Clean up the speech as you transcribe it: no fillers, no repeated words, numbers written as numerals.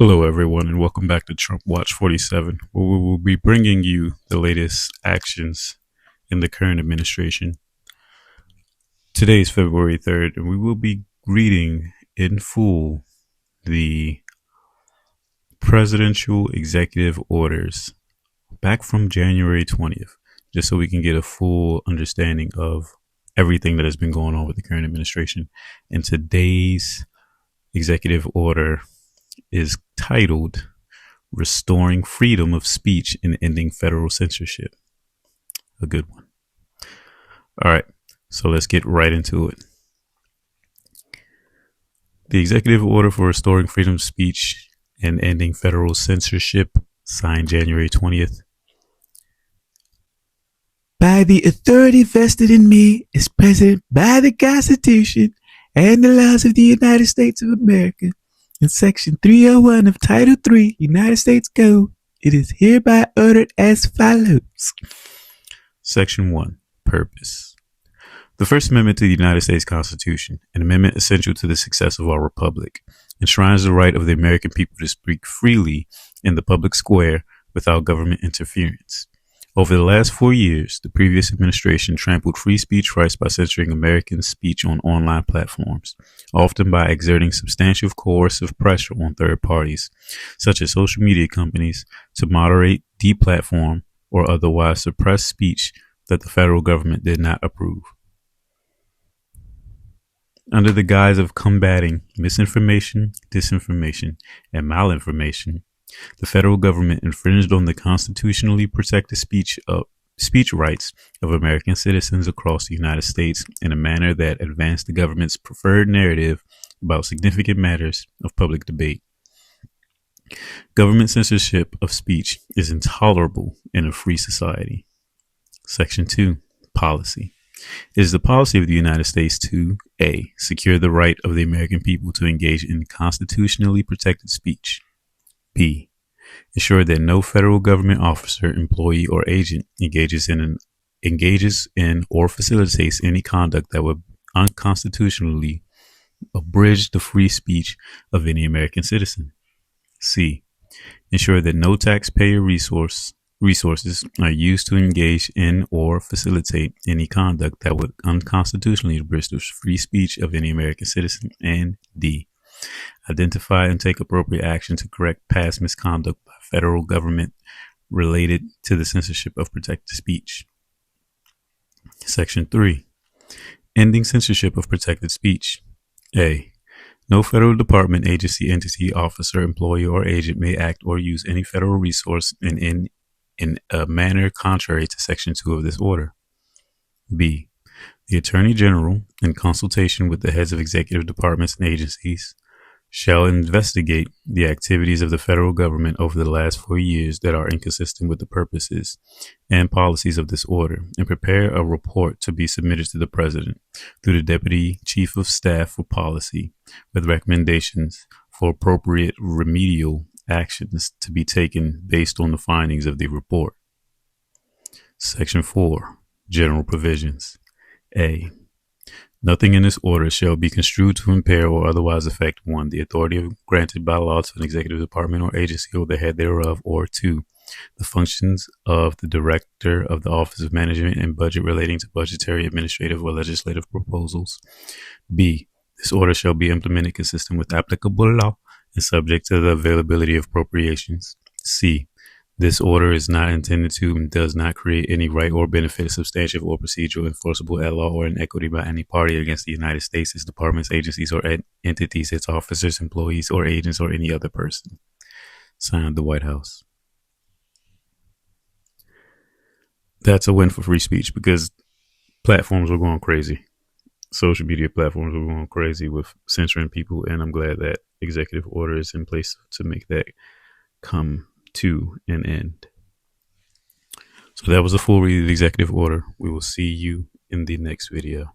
Hello, everyone, and welcome back to Trump Watch 47, where we will be bringing you the latest actions in the current administration. Today is February 3rd, and we will be reading in full the presidential executive orders back from January 20th, just so we can get a full understanding of everything that has been going on with the current administration. And today's executive order is titled Restoring Freedom of Speech and Ending Federal Censorship. A good one. All right, so let's get right into it. The executive order for restoring freedom of speech and ending federal censorship, signed January 20th. By the authority vested in me as President by the Constitution and the laws of the United States of America, in Section 301 of Title III, United States Code, it is hereby ordered as follows. Section 1. Purpose. The First Amendment to the United States Constitution, an amendment essential to the success of our republic, enshrines the right of the American people to speak freely in the public square without government interference. Over the last 4 years, the previous administration trampled free speech rights by censoring American speech on online platforms, often by exerting substantial coercive pressure on third parties, such as social media companies, to moderate, deplatform, or otherwise suppress speech that the federal government did not approve. Under the guise of combating misinformation, disinformation, and malinformation, the federal government infringed on the constitutionally protected speech rights of American citizens across the United States in a manner that advanced the government's preferred narrative about significant matters of public debate. Government censorship of speech is intolerable in a free society. Section 2. Policy. It is the policy of the United States to A. Secure the right of the American people to engage in constitutionally protected speech. B. Ensure that no federal government officer, employee, or agent engages in or facilitates any conduct that would unconstitutionally abridge the free speech of any American citizen. C. Ensure that no taxpayer resources are used to engage in or facilitate any conduct that would unconstitutionally abridge the free speech of any American citizen. And D. Identify and take appropriate action to correct past misconduct by federal government related to the censorship of protected speech. Section 3. Ending censorship of protected speech. A. No federal department, agency, entity, officer, employee, or agent may act or use any federal resource in a manner contrary to Section 2 of this order. B. The Attorney General, in consultation with the heads of executive departments and agencies, shall investigate the activities of the federal government over the last 4 years that are inconsistent with the purposes and policies of this order, and prepare a report to be submitted to the President through the Deputy Chief of Staff for Policy, with recommendations for appropriate remedial actions to be taken based on the findings of the report. Section 4. General Provisions. A. Nothing in this order shall be construed to impair or otherwise affect 1. The authority granted by law to an executive department or agency or the head thereof, or 2. The functions of the Director of the Office of Management and Budget relating to budgetary, administrative, or legislative proposals. B. This order shall be implemented consistent with applicable law and subject to the availability of appropriations. C. This order is not intended to and does not create any right or benefit, substantive or procedural, enforceable at law or in equity by any party against the United States, its departments, agencies, or entities, its officers, employees, or agents, or any other person. Signed, the White House. That's a win for free speech because platforms were going crazy. Social media platforms were going crazy with censoring people, and I'm glad that executive order is in place to make that come to an end. So that was a full read of the executive order. We will see you in the next video.